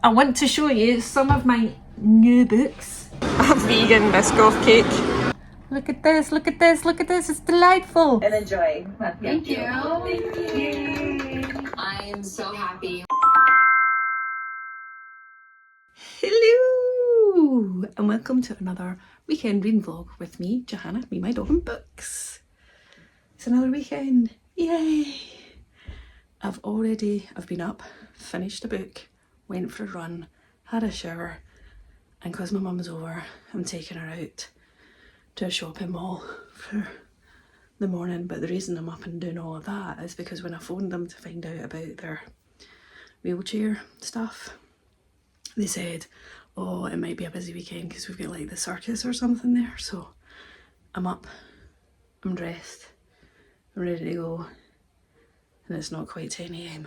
I want to show you some of my new books. A vegan Biscoff cake. Look at this, look at this, look at this, it's delightful. And enjoy. Thank you. Thank you. I'm so happy. Hello and welcome to another weekend reading vlog with me, Johanna, me, my dog and books. It's another weekend, yay! I've been up, finished a book, went for a run, had a shower, and because my mum's over, I'm taking her out to a shopping mall for the morning. But the reason I'm up and doing all of that is because when I phoned them to find out about their wheelchair stuff, they said, oh, it might be a busy weekend because we've got like the circus or something there. So I'm up, I'm dressed, I'm ready to go, and it's not quite 10 AM.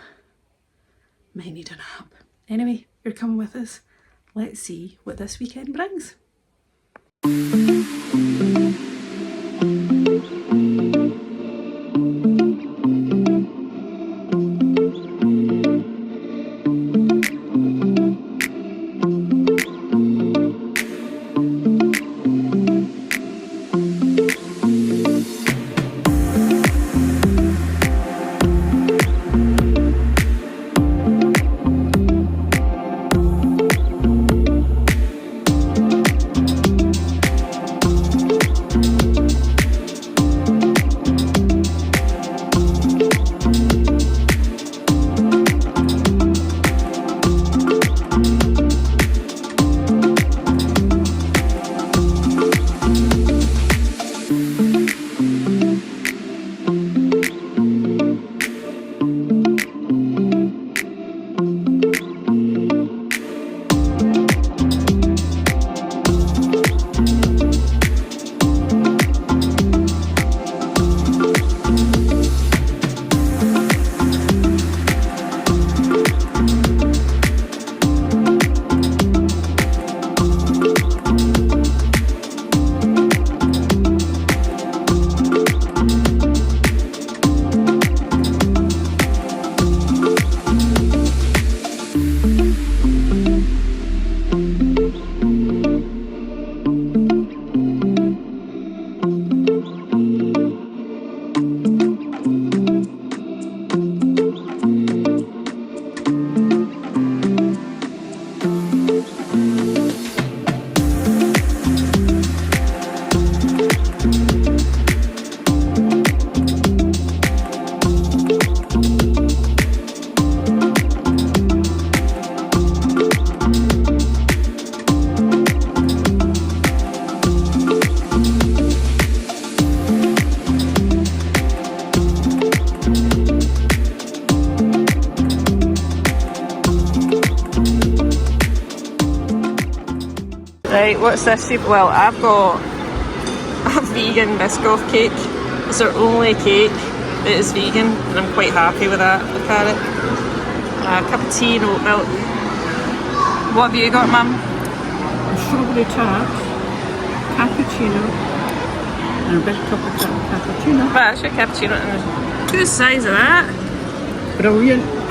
Might need a nap. Anyway, you're coming with us. Let's see what this weekend brings. Right, what's this? Well, I've got a vegan Biscoff cake. It's our only cake that is vegan, and I'm quite happy with that. Look at it. A cup of tea and oat milk. What have you got, Mum? A strawberry tart, cappuccino, and a big cup of cappuccino. Well, that's your cappuccino. Who's the size of that? Brilliant.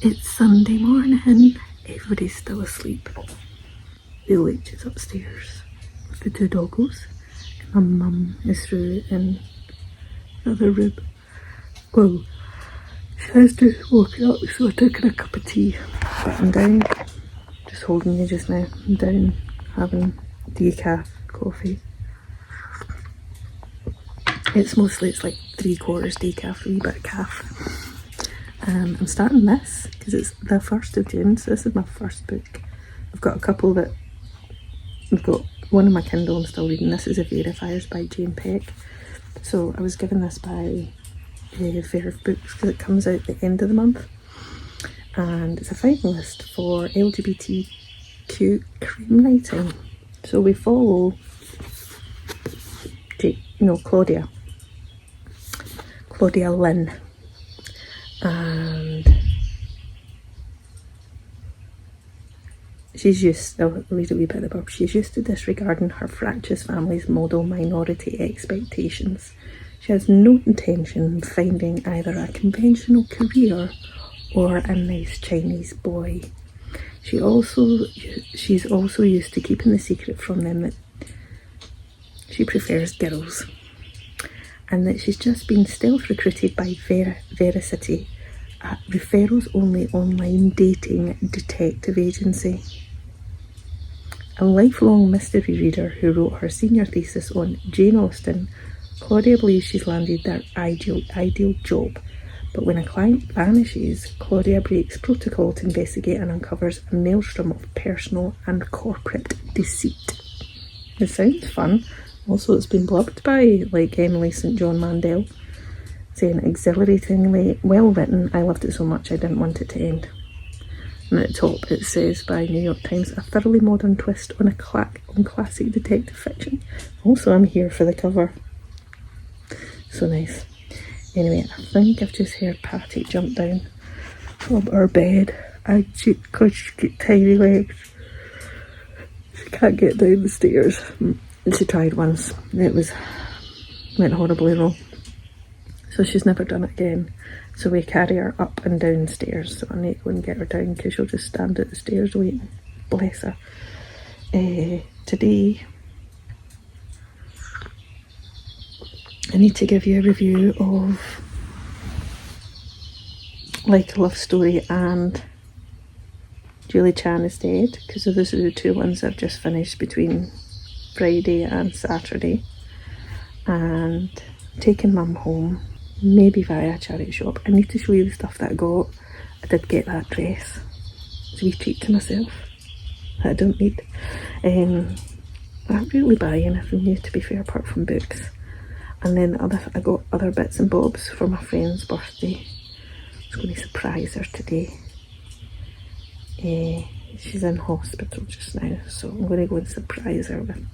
It's Sunday morning. Everybody's still asleep. The Leech is upstairs with the two doggos, and my mum is through in another rib. Well, she has just woken up, so I took her a cup of tea. But I'm down, just holding you just now. I'm down having decaf coffee. It's like 3/4 decaf, a wee bit of calf. I'm starting this because it's the 1st of June, so this is my first book. I've got a couple that I've got one on my Kindle I'm still reading. This is A Verifiers by Jane Peck. So I was given this by Fair of Books because it comes out the end of the month, and it's a finalist for LGBTQ crime writing. So we follow Claudia Lynn, and she's used, I'll read a wee bit about, she's used to disregarding her fractious family's model minority expectations. She has no intention of finding either a conventional career or a nice Chinese boy. She's also used to keeping the secret from them that she prefers girls, and that she's just been stealth recruited by Veracity, a referrals-only online dating detective agency. A lifelong mystery reader who wrote her senior thesis on Jane Austen, Claudia believes she's landed their ideal job. But when a client vanishes, Claudia breaks protocol to investigate and uncovers a maelstrom of personal and corporate deceit. It sounds fun. Also, it's been blurbed by Emily St John Mandel, saying exhilaratingly well written. I loved it so much I didn't want it to end. And at the top it says by New York Times, a thoroughly modern twist on classic detective fiction. Also, I'm here for the cover. So nice. Anyway, I think I've just heard Patty jump down from her bed, and because she's got tiny legs, she can't get down the stairs. And she tried once, and it went horribly wrong. So she's never done it again. So we carry her up and down stairs. So I need to go and get her down because she'll just stand at the stairs waiting. Bless her. Today, I need to give you a review of Like a Love Story and Julie Chan is Dead, because those are the two ones I've just finished between Friday and Saturday, and taking Mum home, maybe via a charity shop. I need to show you the stuff that I got. I did get that dress. It's a wee treat to myself that I don't need. I don't really buy anything new, to be fair, apart from books. And then I got other bits and bobs for my friend's birthday. I was going to surprise her today. She's in hospital just now, so I'm going to go and surprise her with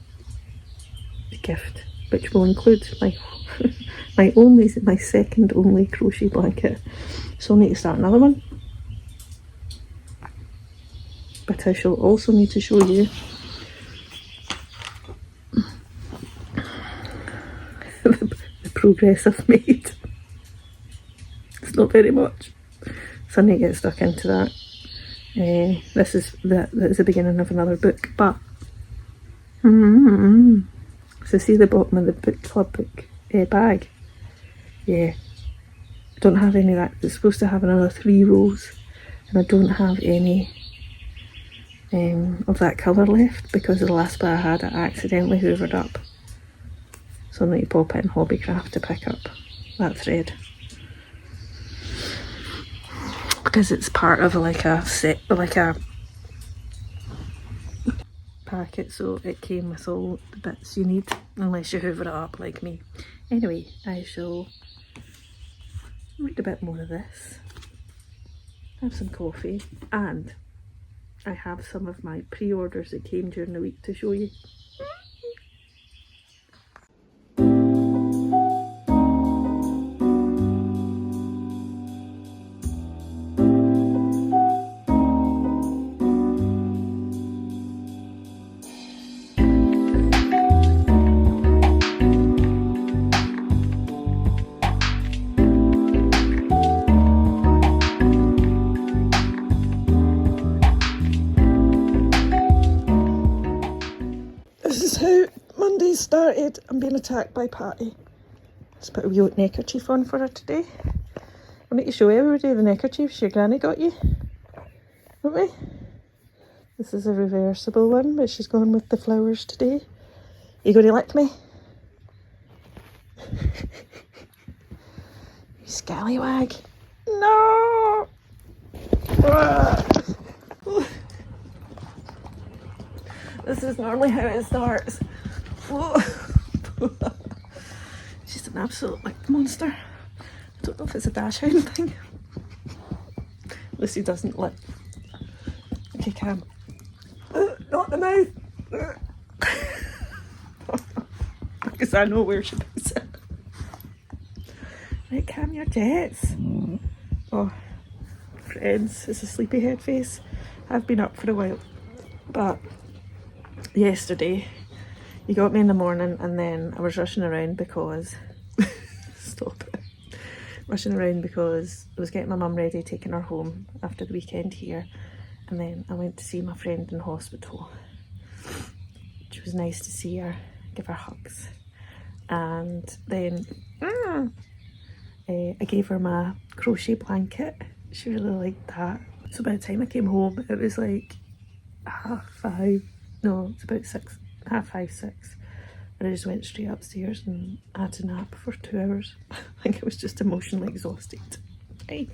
the gift, which will include my second only crochet blanket. So I'll need to start another one. But I shall also need to show you the progress I've made. It's not very much, so I need to get stuck into that. This is the beginning of another book, but so see the bottom of the book club book bag. Yeah, I don't have any of that. It's supposed to have another 3 rows, and I don't have any of that colour left because the last bit I had I accidentally hoovered up. So I need to pop in Hobbycraft to pick up that thread, because it's part of like a packet, so it came with all the bits you need, unless you hoover it up like me. Anyway, I shall read a bit more of this, have some coffee, and I have some of my pre-orders that came during the week to show you. This is how Monday started. I'm being attacked by Patty. Just put a wee neckerchief on for her today. I need to show everybody the neckerchiefs your granny got you, won't we? This is a reversible one, but she's gone with the flowers today. You going to lick me? You scallywag. No! This is normally how it starts. She's an absolute lick monster. I don't know if it's a dash hound thing. Lucy doesn't lick. Okay, Cam. Not the mouth. Because I know where she puts it. Right, Cam, your jets. Oh, friends, it's a sleepyhead face. I've been up for a while, but yesterday you got me in the morning and then I was rushing around because stop it. Rushing around because I was getting my mum ready, taking her home after the weekend here, and then I went to see my friend in hospital, which was nice to see her, give her hugs, and then I gave her my crochet blanket. She really liked that. So by the time I came home it was like 5:30, no, it's about 6, 5:30, 6. And I just went straight upstairs and had a nap for 2 hours. I think I was just emotionally exhausted. Right.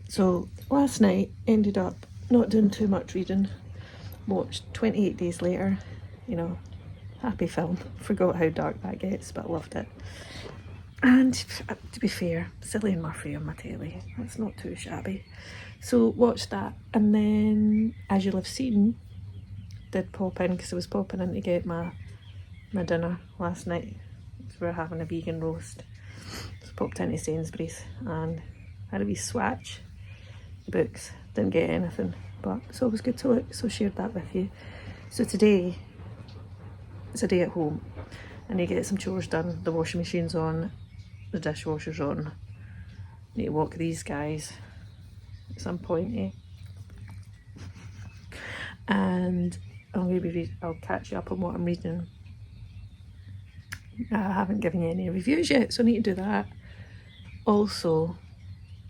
So last night ended up not doing too much reading. Watched 28 Days Later, you know, happy film. Forgot how dark that gets, but loved it. And to be fair, Cillian Murphy on my telly, that's not too shabby. So watched that, and then, as you'll have seen, did pop in because I was popping in to get my dinner last night. So we were having a vegan roast. So popped into Sainsbury's and had a wee swatch of books. Didn't get anything, but it's always good to look, so shared that with you. So today, it's a day at home. I need to get some chores done. The washing machine's on, the dishwasher's on. I need to walk these guys at some point, eh? And I'm going to be I'll catch you up on what I'm reading. I haven't given you any reviews yet, so I need to do that. Also,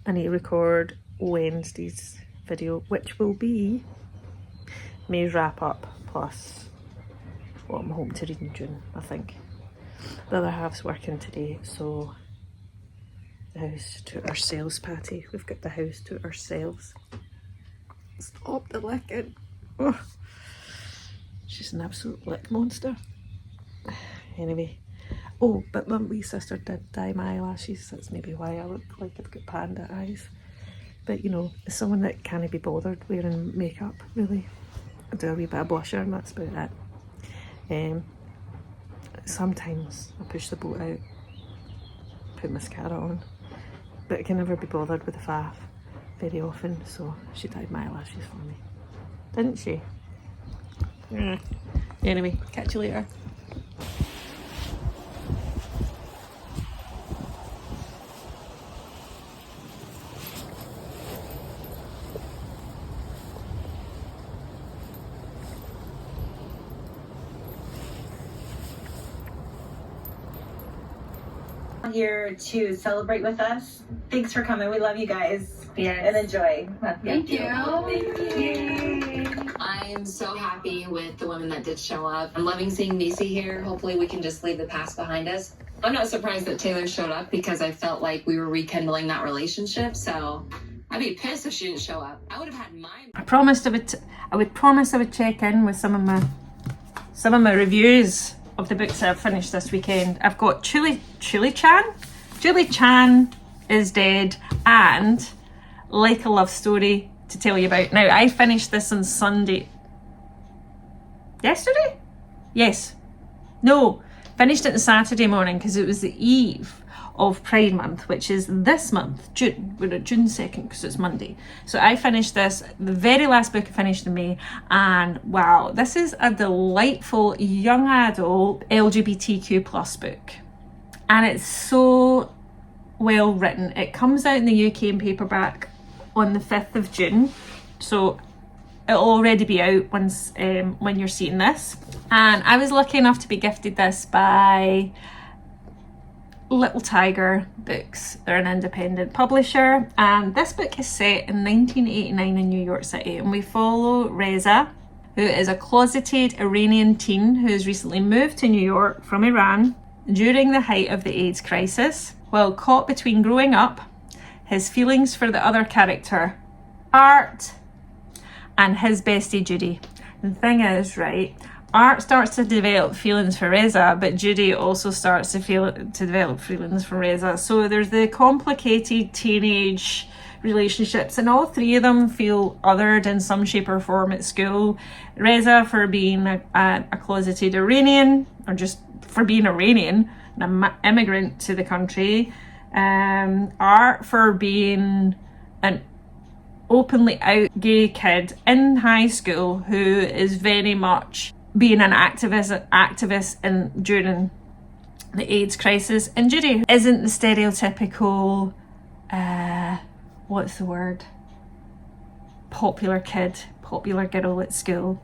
I need to record Wednesday's video, which will be May's wrap up plus what I'm hoping to read in June, I think. The other half's working today, so the house to ourselves, Patty. We've got the house to ourselves. Stop the licking. Oh, she's an absolute lick monster. Anyway, oh, but my wee sister did dye my eyelashes. That's maybe why I look like I've got panda eyes. But you know, as someone that can't be bothered wearing makeup, really, I do a wee bit of blusher and that's about it. Sometimes I push the boat out, put mascara on, but I can never be bothered with the faff very often, so she dyed my eyelashes for me. Didn't she? Yeah. Anyway, catch you later. Here to celebrate with us. Thanks for coming. We love you guys. Yes. And enjoy. Thank you. Thank you. I am so happy with the women that did show up. I'm loving seeing Nisi here. Hopefully we can just leave the past behind us. I'm not surprised that Taylor showed up because I felt like we were rekindling that relationship. So I'd be pissed if she didn't show up. I would have had mine. I promised I would promise I would check in with some of my reviews of the books that I've finished this weekend. I've got Chuly Chan is Dead and Like a Love Story to tell you about. Now, I finished this on Sunday. Yesterday? Yes. No, finished it on Saturday morning because it was the eve of Pride Month, which is this month, June. We're at June 2nd because it's Monday. So I finished this, the very last book I finished in May, and wow, this is a delightful young adult LGBTQ plus book. And it's so well written. It comes out in the UK in paperback on the 5th of June. So it'll already be out once when you're seeing this. And I was lucky enough to be gifted this by Little Tiger Books. They're an independent publisher, and this book is set in 1989 in New York City, and we follow Reza, who is a closeted Iranian teen who has recently moved to New York from Iran during the height of the AIDS crisis. While caught between growing up, his feelings for the other character, Art, and his bestie Judy. The thing is, right, Art starts to develop feelings for Reza, but Judy also starts to develop feelings for Reza. So there's the complicated teenage relationships, and all three of them feel othered in some shape or form at school. Reza for being a closeted Iranian, or just for being Iranian, an immigrant to the country. Art for being an openly out gay kid in high school who is very much being an activist during the AIDS crisis. And Judy isn't the stereotypical, what's the word? Popular kid, popular girl at school.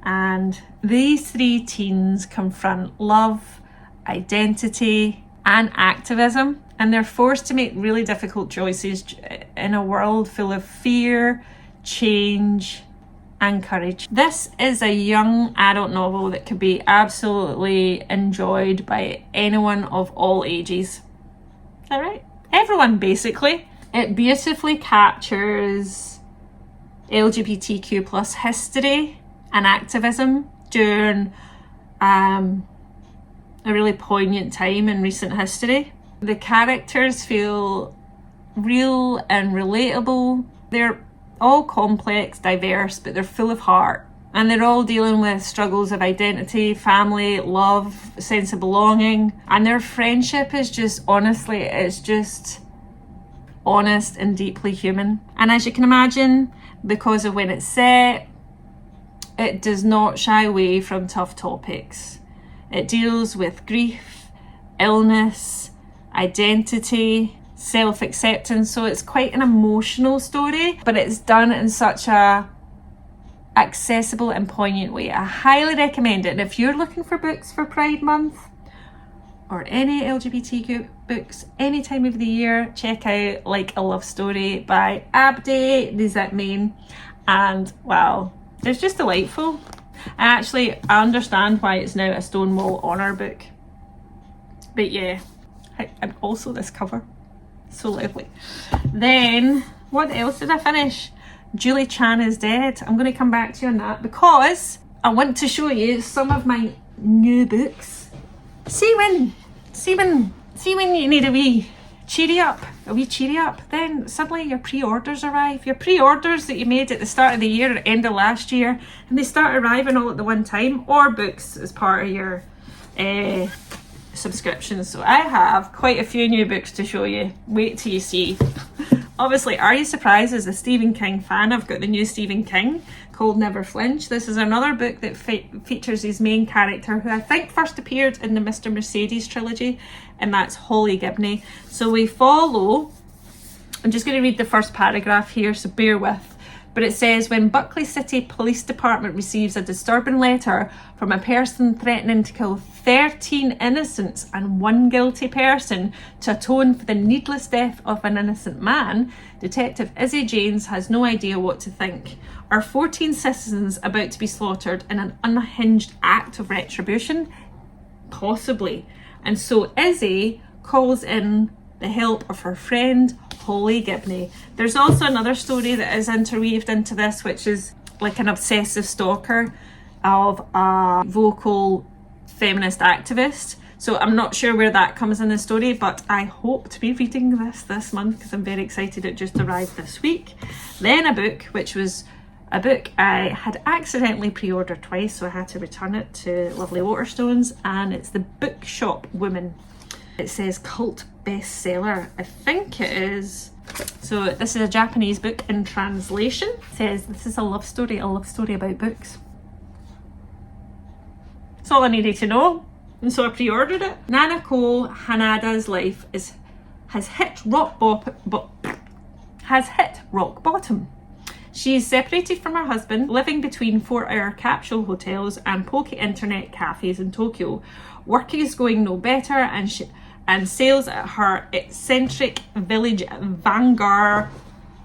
And these three teens confront love, identity, and activism, and they're forced to make really difficult choices in a world full of fear, change, and courage. This is a young adult novel that could be absolutely enjoyed by anyone of all ages. Is that right? Everyone, basically. It beautifully captures LGBTQ plus history and activism during a really poignant time in recent history. The characters feel real and relatable. They're all complex, diverse, but they're full of heart. And they're all dealing with struggles of identity, family, love, sense of belonging. And their friendship is just, honestly, it's just honest and deeply human. And as you can imagine, because of when it's set, it does not shy away from tough topics. It deals with grief, illness, identity, self-acceptance. So it's quite an emotional story, but it's done in such a accessible and poignant way. I highly recommend it. And if you're looking for books for Pride Month or any LGBTQ books any time of the year, check out Like a Love Story by Abdi, Nazemian, and wow, it's just delightful. I understand why it's now a Stonewall Honour book. But yeah, and also this cover, so lovely. Then, what else did I finish? Julie Chan is Dead. I'm going to come back to you on that because I want to show you some of my new books. See when you need a wee cheery up, then suddenly your pre-orders arrive. Your pre-orders that you made at the start of the year or end of last year, and they start arriving all at the one time, or books as part of your subscriptions. So I have quite a few new books to show you. Wait till you see. Obviously, are you surprised? As a Stephen King fan, I've got the new Stephen King called Never Flinch. This is another book that features his main character, who I think first appeared in the Mr. Mercedes trilogy, and that's Holly Gibney. So we follow, I'm just going to read the first paragraph here, so bear with. But it says, when Buckley City Police Department receives a disturbing letter from a person threatening to kill 13 innocents and one guilty person to atone for the needless death of an innocent man, Detective Izzy Janes has no idea what to think. Are 14 citizens about to be slaughtered in an unhinged act of retribution? Possibly. And so Izzy calls in the help of her friend Holly Gibney. There's also another story that is interweaved into this, which is like an obsessive stalker of a vocal feminist activist. So I'm not sure where that comes in the story, but I hope to be reading this month because I'm very excited. It just arrived this week. Then a book, which was a book I had accidentally pre-ordered twice, so I had to return it to Lovely Waterstones, and it's the Bookshop Women. It says cult bestseller. I think it is. So this is a Japanese book in translation. It says this is a love story about books. That's all I needed to know. And so I pre-ordered it. Nanako Hanada's life has hit rock bottom. She is separated from her husband, living between 4-hour capsule hotels and poke internet cafes in Tokyo. Work is going no better, and and sales at her eccentric village Vanguard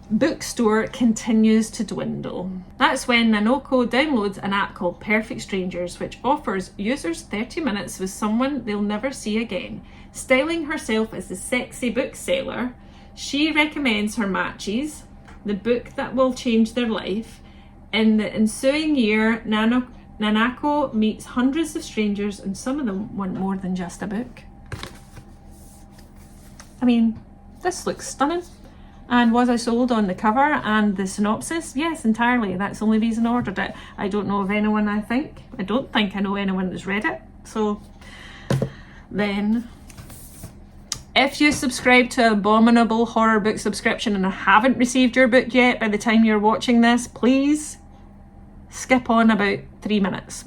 bookstore continues to dwindle. That's when Nanako downloads an app called Perfect Strangers, which offers users 30 minutes with someone they'll never see again. Styling herself as the sexy bookseller, she recommends her matches the book that will change their life. In the ensuing year, Nanako meets hundreds of strangers, and some of them want more than just a book. I mean, this looks stunning. And was I sold on the cover and the synopsis? Yes, entirely. That's the only reason I ordered it. I don't know of anyone, I don't think I know anyone that's read it. So then, if you subscribe to Abominable Horror Book subscription and haven't received your book yet by the time you're watching this, please skip on about 3 minutes.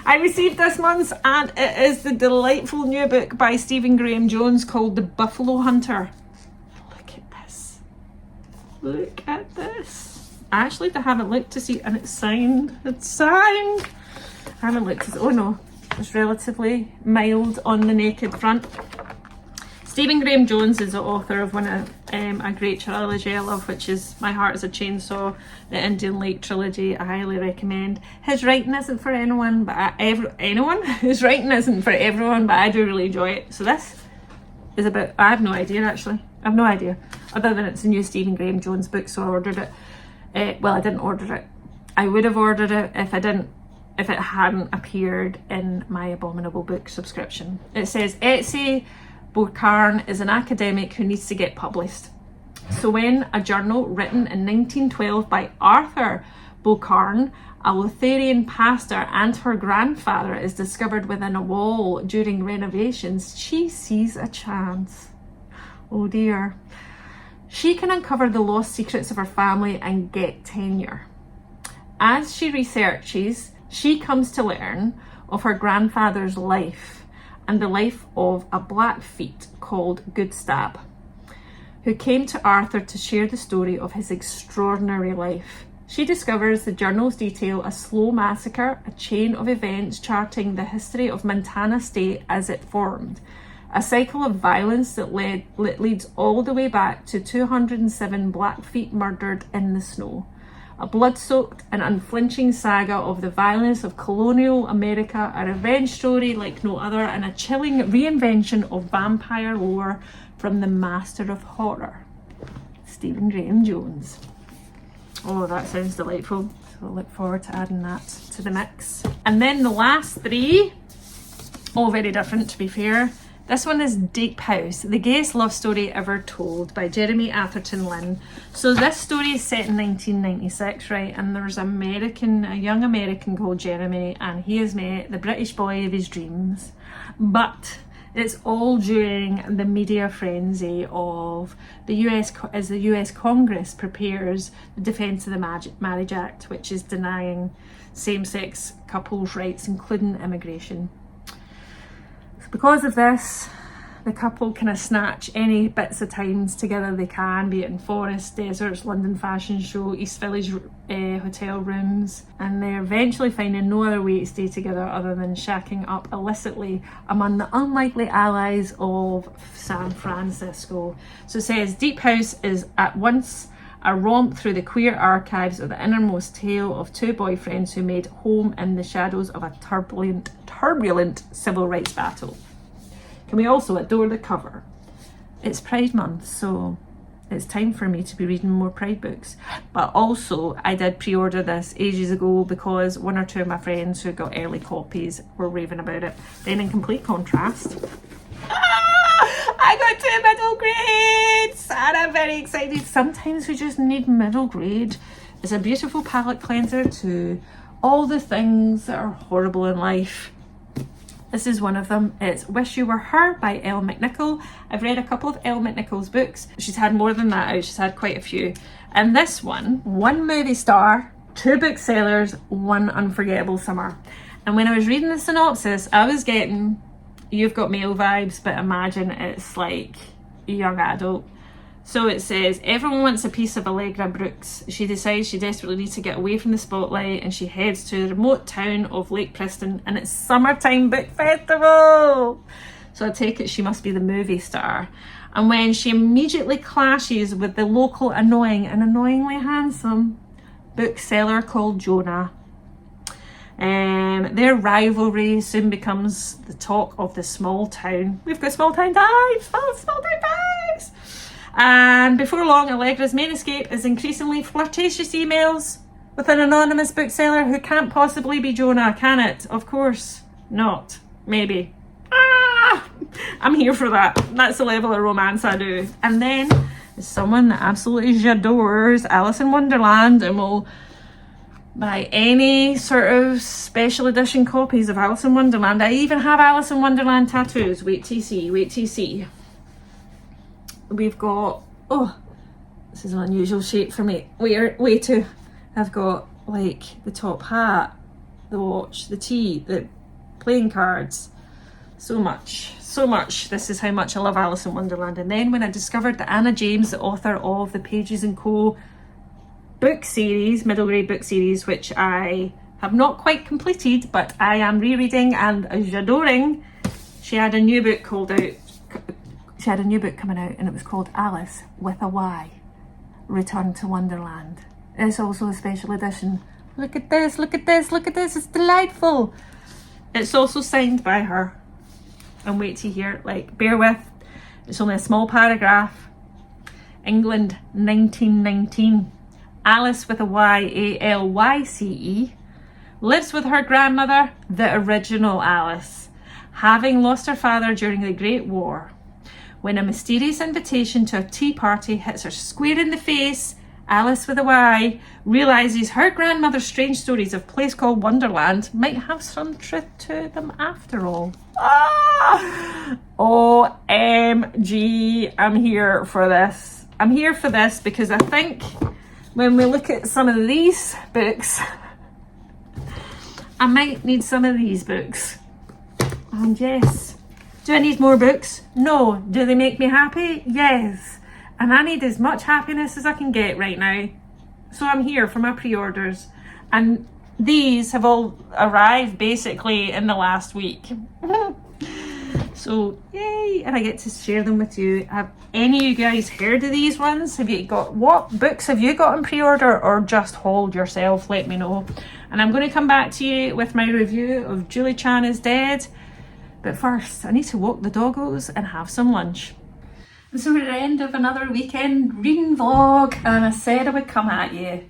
I received this month's, and it is the delightful new book by Stephen Graham Jones called The Buffalo Hunter. Look at this. Actually, I haven't looked to see, and it's signed. It's signed. I haven't looked to see. Oh no, it's relatively mild on the naked front. Stephen Graham Jones is the author of a great trilogy I love, which is My Heart is a Chainsaw, the Indian Lake trilogy. I highly recommend. His writing isn't for anyone, but his writing isn't for everyone, but I do really enjoy it. So this is about, I have no idea actually. I have no idea, other than it's a new Stephen Graham Jones book, so I ordered it. Well, I didn't order it. I would have ordered it if it hadn't appeared in my Abominable Book subscription. It says, Etsy Bokarn is an academic who needs to get published. So when a journal written in 1912 by Arthur Bokarn, a Lutheran pastor, and her grandfather is discovered within a wall during renovations, she sees a chance. Oh dear. She can uncover the lost secrets of her family and get tenure. As she researches, she comes to learn of her grandfather's life and the life of a Blackfeet called Goodstab, who came to Arthur to share the story of his extraordinary life. She discovers the journals detail a slow massacre, a chain of events charting the history of Montana State as it formed. A cycle of violence that leads all the way back to 207 Blackfeet murdered in the snow. A blood-soaked and unflinching saga of the violence of colonial America, a revenge story like no other, and a chilling reinvention of vampire lore from the master of horror, Stephen Graham Jones. Oh, that sounds delightful. So I look forward to adding that to the mix. And then the last three, all very different to be fair. This one is Deep House, the gayest love story ever told by Jeremy Atherton Lynn. So this story is set in 1996, right? And there's a young American called Jeremy, and he has met the British boy of his dreams. But it's all during the media frenzy of the US Congress prepares the Defence of the Marriage Act, which is denying same-sex couples' rights, including immigration. Because of this, the couple kind of snatch any bits of times together they can, be it in forests, deserts, London Fashion Show, East Village hotel rooms, and they're eventually finding no other way to stay together other than shacking up illicitly among the unlikely allies of San Francisco. So it says Deep House is at once a romp through the queer archives of the innermost tale of two boyfriends who made home in the shadows of a turbulent civil rights battle. Can we also adore the cover? It's Pride Month, so it's time for me to be reading more Pride books. But also, I did pre-order this ages ago because one or two of my friends who got early copies were raving about it. Then in complete contrast, I got 2 middle grades and I'm very excited. Sometimes we just need middle grade. It's a beautiful palette cleanser to all the things that are horrible in life. This is one of them. It's Wish You Were Her by Elle McNicoll. I've read a couple of Elle McNicoll's books. She's had more than that out. She's had quite a few. And this one movie star, 2 booksellers, 1 unforgettable summer. And when I was reading the synopsis, I was getting You've Got Mail vibes, but imagine it's like young adult. So it says, everyone wants a piece of Allegra Brooks. She decides she desperately needs to get away from the spotlight and she heads to the remote town of Lake Preston and its summertime book festival. so I take it she must be the movie star. And when she immediately clashes with the local annoying and annoyingly handsome bookseller called Jonah, their rivalry soon becomes the talk of the small town. We've got small town vibes, small town vibes. And before long, Allegra's main escape is increasingly flirtatious emails with an anonymous bookseller who can't possibly be Jonah, can it? Of course not. Maybe. I'm here for that. That's the level of romance I do. And then there's someone that absolutely adores Alice in Wonderland and will buy any sort of special edition copies of Alice in Wonderland. I even have Alice in Wonderland tattoos. Wait till you see, wait till you see. We've got, oh, this is an unusual shape for me. Way too. I've got like the top hat, the watch, the tea, the playing cards. So much. This is how much I love Alice in Wonderland. And then when I discovered that Anna James, the author of the Pages & Co. book series, middle grade book series, which I have not quite completed, but I am rereading and adoring, she had a new book coming out, and it was called Alice with a Y, Return to Wonderland. It's also a special edition. Look at this, it's delightful. It's also signed by her. And wait to hear, like, bear with, it's only a small paragraph. England, 1919. Alice with a Y, Allyce, lives with her grandmother, the original Alice, having lost her father during the Great War. When a mysterious invitation to a tea party hits her square in the face, Alice with a Y realises her grandmother's strange stories of a place called Wonderland might have some truth to them after all. OMG, I'm here for this. I'm here for this because I think when we look at some of these books, I might need some of these books. And yes, do I need more books? No. Do they make me happy? Yes. And I need as much happiness as I can get right now. So I'm here for my pre-orders. And these have all arrived basically in the last week. So yay, and I get to share them with you. Have any of you guys heard of these ones? Have you got, what books have you got in pre-order, or just hold yourself? Let me know. And I'm going to come back to you with my review of Julie Chan is Dead. But first, I need to walk the doggos and have some lunch. And so we're at the end of another weekend reading vlog, and I said I would come at you.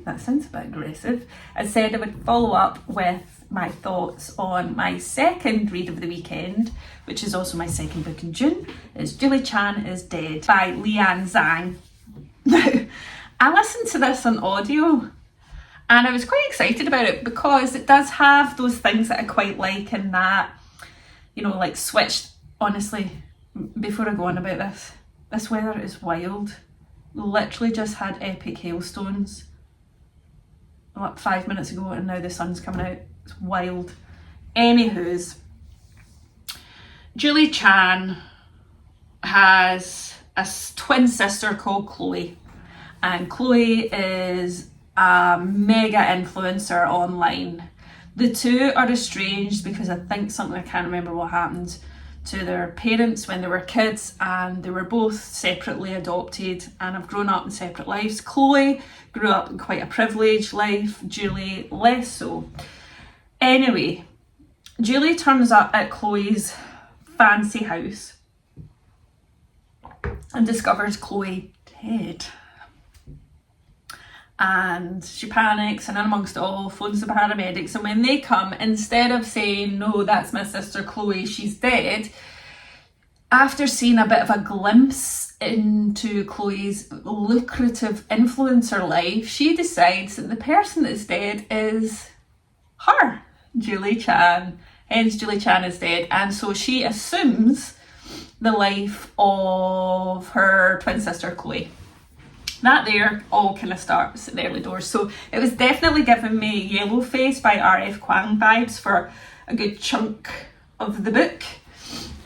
That sounds a bit aggressive. I said I would follow up with my thoughts on my second read of the weekend, which is also my second book in June. It's Julie Chan is Dead by Lian Zhang. Now, I listened to this on audio and I was quite excited about it because it does have those things that I quite like, and that, you know, like switched, honestly, before I go on about this weather is wild. Literally just had epic hailstones like 5 minutes ago, and now the sun's coming out. It's wild. Anywho's, Julie Chan has a twin sister called Chloe, and Chloe is a mega influencer online. The two are estranged because I think something, I can't remember what happened to their parents when they were kids, and they were both separately adopted and have grown up in separate lives. Chloe grew up in quite a privileged life, Julie less so. Anyway, Julie turns up at Chloe's fancy house and discovers Chloe dead. And she panics, and amongst it all, phones the paramedics. And when they come, instead of saying, no, that's my sister Chloe, she's dead, after seeing a bit of a glimpse into Chloe's lucrative influencer life, she decides that the person that's dead is her, Julie Chan. Hence, Julie Chan is dead. And so she assumes the life of her twin sister Chloe. That there all kind of starts at the early doors. So it was definitely giving me Yellow Face by R.F. Kuang vibes for a good chunk of the book,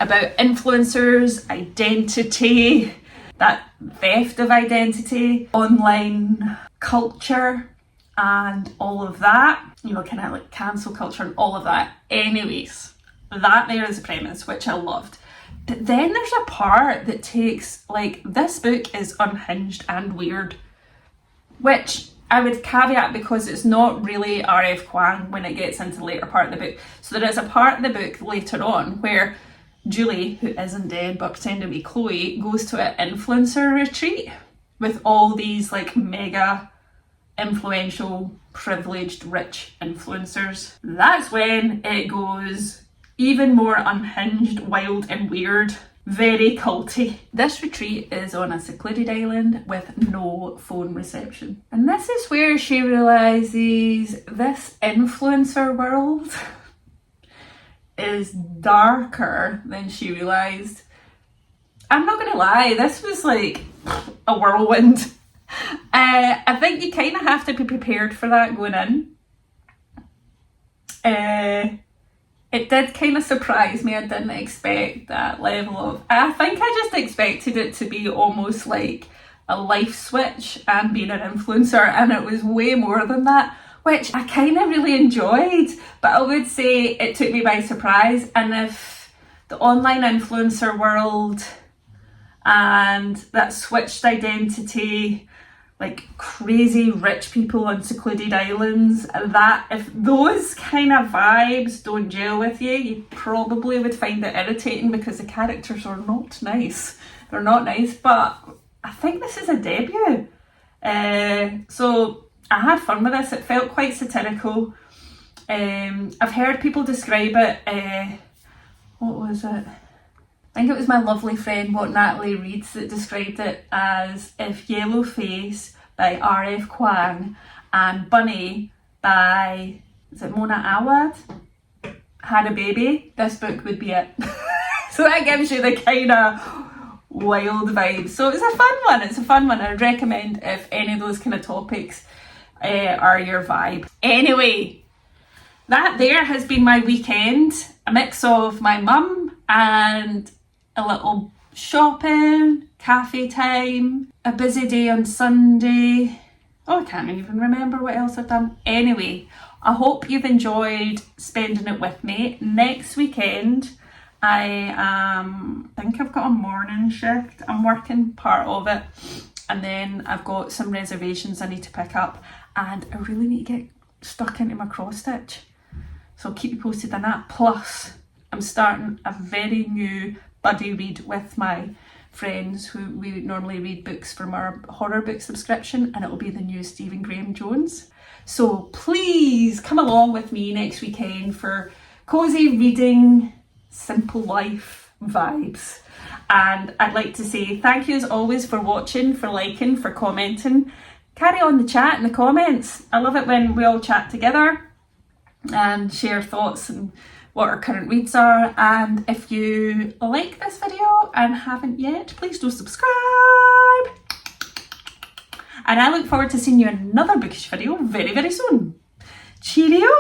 about influencers, identity, that theft of identity, online culture, and all of that, you know, kind of like cancel culture and all of that. Anyways, that there is a premise, which I loved. But then there's a part that takes, like, this book is unhinged and weird, which I would caveat because it's not really R.F. Kuang when it gets into the later part of the book. So there is a part of the book later on where Julie, who isn't dead but pretending to be Chloe, goes to an influencer retreat with all these like mega influential, privileged, rich influencers. That's when it goes even more unhinged, wild and weird, very culty. This retreat is on a secluded island with no phone reception. And this is where she realises this influencer world is darker than she realised. I'm not gonna lie, this was like a whirlwind. I think you kind of have to be prepared for that going in. It did kind of surprise me. I didn't expect that level of... I think I just expected it to be almost like a life switch and being an influencer, and it was way more than that, which I kind of really enjoyed. But I would say it took me by surprise, and if the online influencer world and that switched identity, like crazy rich people on secluded islands, that if those kind of vibes don't gel with you, you probably would find it irritating because the characters are not nice. They're not nice, but I think this is a debut. So I had fun with this. It felt quite satirical. I've heard people describe it, what was it? I think it was my lovely friend, What Natalie Reads, that described it as if Yellowface by R.F. Kuang and Bunny by, is it Mona Awad, had a baby, this book would be it. So that gives you the kind of wild vibe. So it's a fun one, it's a fun one. I'd recommend if any of those kind of topics are your vibe. Anyway, that there has been my weekend. A mix of my mum and a little shopping, cafe time, a busy day on Sunday. Oh, I can't even remember what else I've done. Anyway, I hope you've enjoyed spending it with me. Next weekend, I think I've got a morning shift. I'm working part of it, and then I've got some reservations I need to pick up, and I really need to get stuck into my cross stitch. So I'll keep you posted on that. Plus, I'm starting a very new buddy read with my friends who we normally read books from our horror book subscription, and it will be the new Stephen Graham Jones. So please come along with me next weekend for cosy reading, simple life vibes. And I'd like to say thank you as always for watching, for liking, for commenting. Carry on the chat in the comments. I love it when we all chat together and share thoughts and what our current reads are. And if you like this video and haven't yet, please do subscribe. And I look forward to seeing you in another bookish video very, very soon. Cheerio!